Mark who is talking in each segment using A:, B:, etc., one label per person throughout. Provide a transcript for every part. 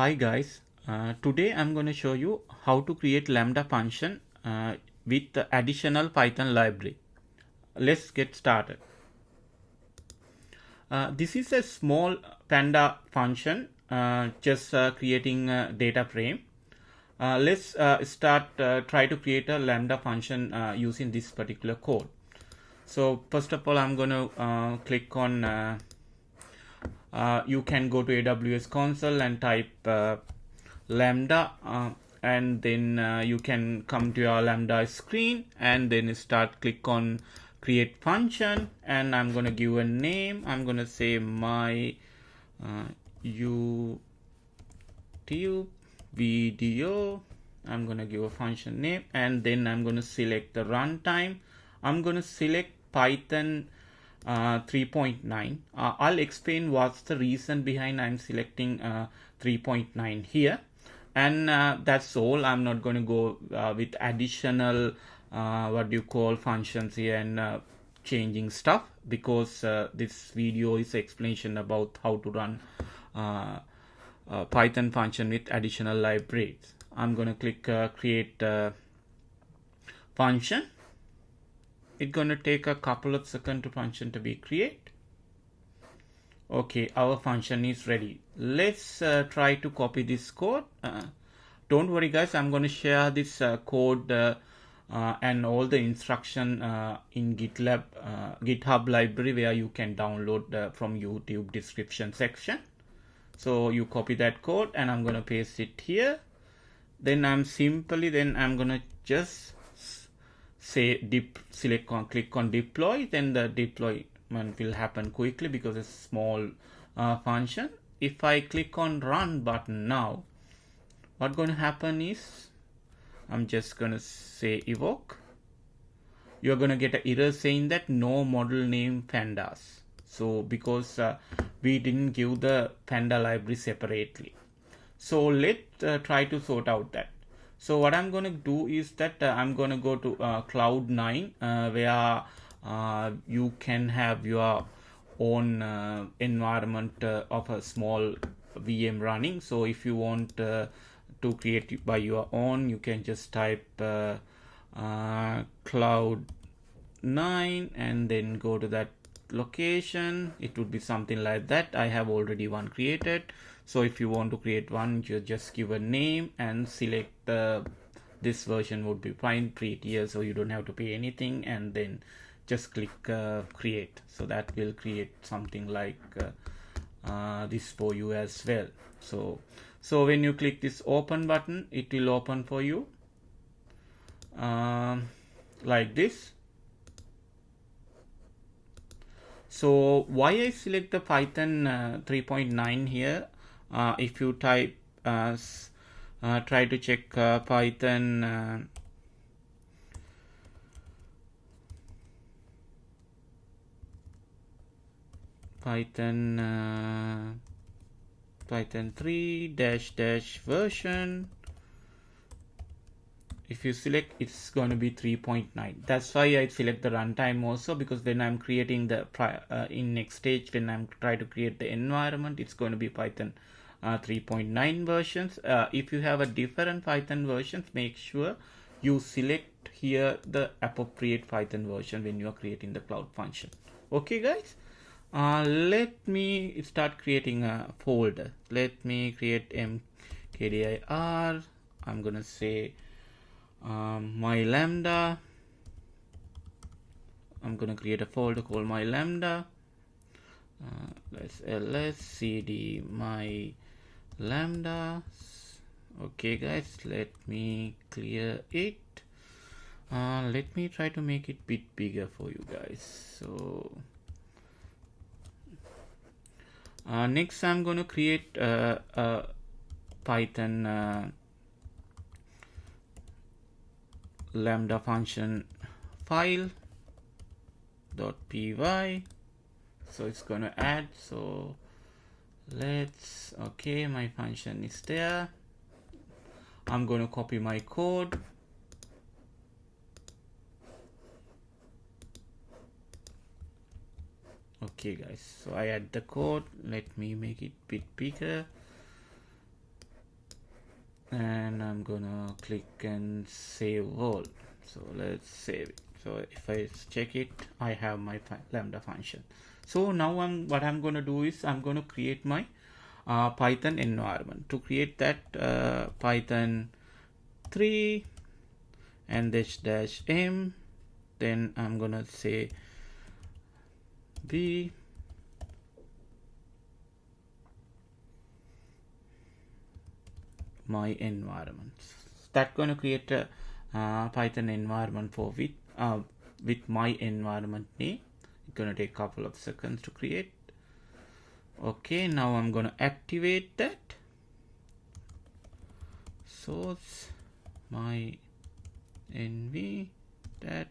A: Hi guys, today I'm going to show you how to create Lambda function with the additional Python library. Let's get started. This is a small panda function, just creating a data frame. Let's try to create a Lambda function using this particular code. So first of all, I'm going to click on you can go to AWS console and type Lambda and then you can come to your Lambda screen and then click on create function, and I'm going to give a name. I'm going to say my YouTube video. I'm going to give a function name, and then I'm going to select the runtime. I'm going to select Python 3.9. I'll explain what's the reason behind I'm selecting 3.9 here, and that's all. I'm not going to go with additional functions here and changing stuff, because this video is explanation about how to run Python function with additional libraries. I'm going to click create function. It's going to take a couple of seconds to function to be create. Okay, our function is ready. Let's try to copy this code. Don't worry guys, I'm going to share this code and all the instruction in GitHub library, where you can download from YouTube description section. So you copy that code and I'm going to paste it here. Then I'm going to just say click on deploy. Then the deployment will happen quickly because it's a small function. If I click on run button now, what's going to happen is I'm just going to say evoke. You're going to get an error saying that no model name pandas. So because we didn't give the panda library separately. So let's try to sort out that. So what I'm going to do is that I'm going to go to Cloud9 where you can have your own environment of a small VM running. So if you want to create it by your own, you can just type Cloud9 and then go to that location. It would be something like that. I have already one created. So if you want to create one, you just give a name and select this version would be fine, create here, so you don't have to pay anything, and then just click create. So that will create something like this for you as well. So when you click this open button, it will open for you like this. So why I select the Python 3.9 here? If you type try to check Python Python 3 -- version, if you select, it's going to be 3.9. That's why I select the runtime also, because when I'm creating the in next stage, when I'm trying to create the environment, it's going to be Python 3.9 versions. If you have a different Python versions, make sure you select here the appropriate Python version when you are creating the cloud function. Okay guys, let me start creating a folder. Let me create mkdir. I'm gonna say my lambda. I'm gonna create a folder called my lambda. Let's ls cd my lambda. Okay guys, let me clear it. Let me try to make it bit bigger for you guys. So next I'm going to create a Python lambda function file .py. So it's going to add. So okay, my function is there. I'm going to copy my code. Okay guys, so I add the code. Let me make it a bit bigger. and I'm gonna click and save all. So let's save it. So if I check it, I have my Lambda function. So now what I'm gonna do is I'm gonna create my Python environment. To create that, Python 3 and this dash m, then I'm gonna say b my environment. That's going to create a Python environment for with my environment name. It's going to take a couple of seconds to create. Okay, now I'm going to activate that. Source my env that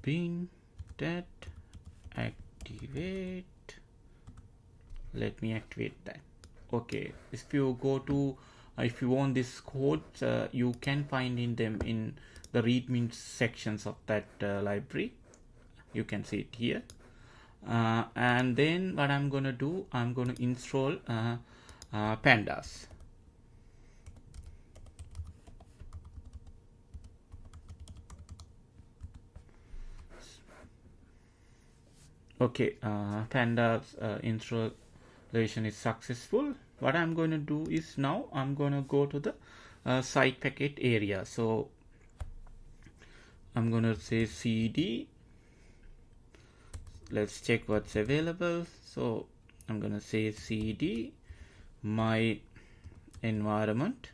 A: bin that activate. Let me activate that. Okay, if you go to if you want this code, you can find in them in the readme sections of that library. You can see it here, and then what I'm gonna do, I'm gonna install pandas. Okay, pandas installation is successful. What I'm going to do is now I'm going to go to the site packet area. So I'm going to say cd. Let's check what's available. So I'm going to say cd my environment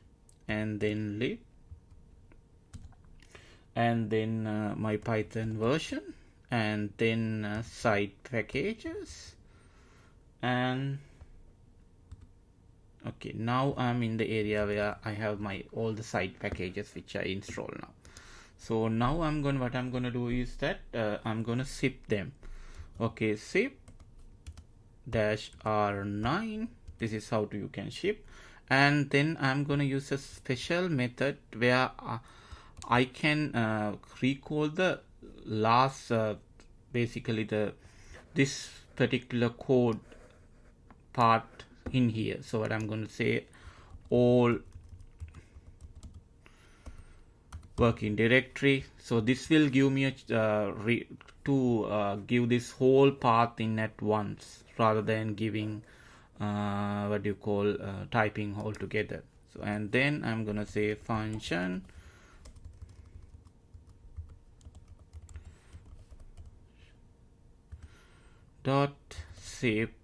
A: and then lib and then my Python version and then site packages. And okay, now I'm in the area where I have my all the site packages which I install now. So now what I'm gonna do is that I'm gonna zip them. Okay, zip dash r9. This is how you can ship. And then I'm gonna use a special method where I can recall the last basically this particular code part in here. So what I'm going to say, all working directory. So this will give me a give this whole path in at once rather than giving typing all together. So and then I'm gonna say function dot zip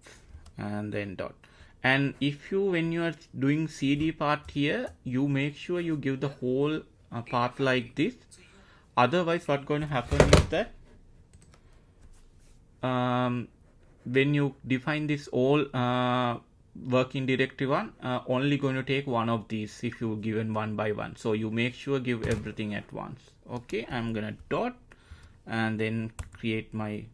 A: and then dot. And if you, when you are doing cd part here, you make sure you give the whole path like this. Otherwise what's going to happen is that when you define this all working directory one, only going to take one of these if you given one by one. So you make sure give everything at once. Okay, I'm gonna dot and then create my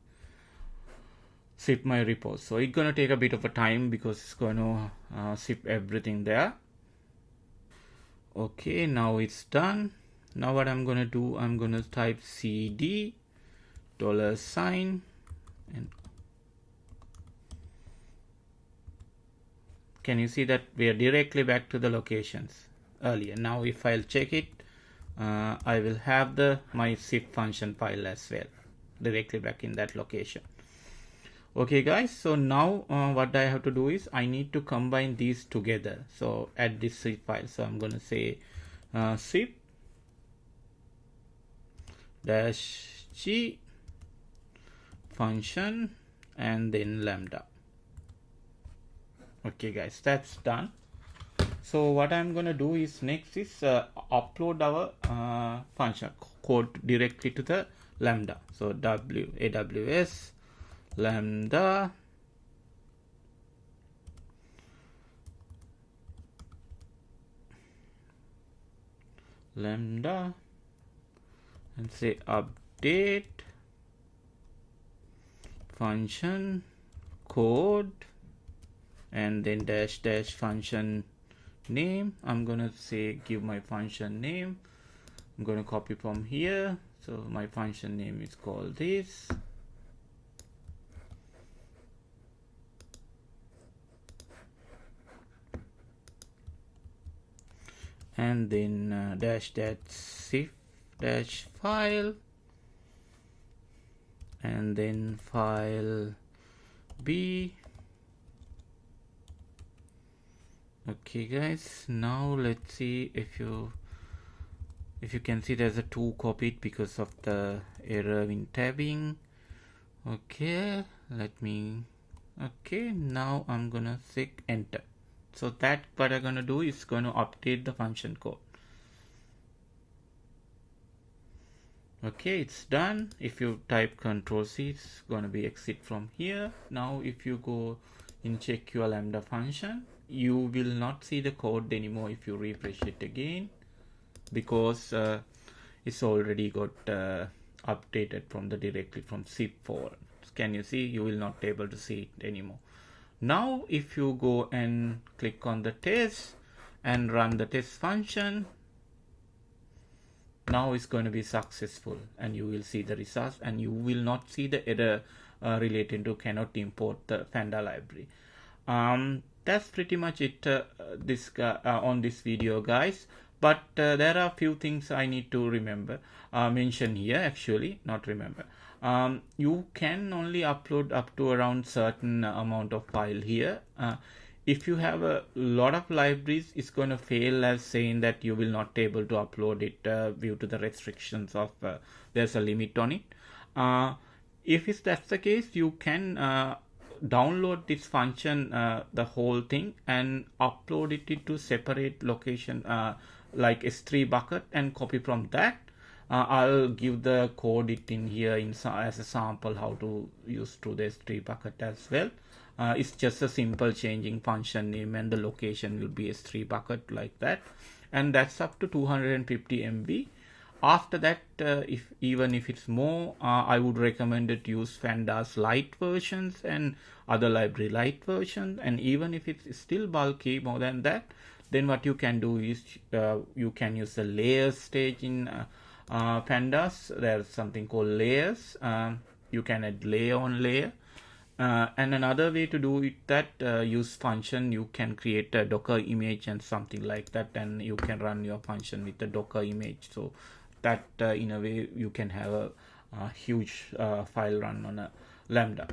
A: zip my repos. So it's gonna take a bit of a time because it's gonna zip everything there. Okay, now it's done. Now what I'm gonna do, I'm gonna type cd $, and can you see that we are directly back to the locations earlier. Now if I'll check it, I will have my zip function file as well directly back in that location. Okay guys, so now what I have to do is I need to combine these together. So add this zip file. So I'm going to say zip dash g function and then lambda. Okay guys, that's done. So what I'm going to do is next is upload our function code directly to the lambda. So AWS Lambda and say update function code and then dash dash function name. I'm gonna say give my function name. I'm gonna copy from here. So my function name is called this. and then dash zip dash file, and then file B. Okay guys, now let's see if you can see there's a 2 copied because of the error in tabbing. Okay, now I'm gonna click enter. So that what I'm gonna do is gonna update the function code. Okay, it's done. If you type Control C, it's gonna be exit from here. Now if you go in check your Lambda function, you will not see the code anymore if you refresh it again, because it's already got updated from directly from zip folder. Can you see? You will not be able to see it anymore. Now if you go and click on the test and run the test function, now it's going to be successful and you will see the results, and you will not see the error related to cannot import the Panda library. That's pretty much it on this video guys, but there are a few things I need to mention here, actually not remember. You can only upload up to around certain amount of file here. If you have a lot of libraries, it's going to fail as saying that you will not be able to upload it due to the restrictions of there's a limit on it. If that's the case, you can download this function, the whole thing, and upload it into separate location like S3 bucket and copy from that. I'll give the code it in here as a sample how to use through the S3 bucket as well. It's just a simple changing function name and the location will be S3 bucket like that, and that's up to 250 MB. After that, even if it's more, I would recommend it use Pandas light versions and other library light versions. And even if it's still bulky more than that, then what you can do is you can use the layers stage in Pandas. There's something called layers. You can add layer on layer. And another way to do it, that use function, you can create a Docker image and something like that, and you can run your function with the Docker image. So that in a way you can have a huge file run on a Lambda.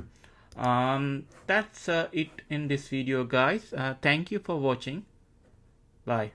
A: That's it in this video guys. Thank you for watching. Bye.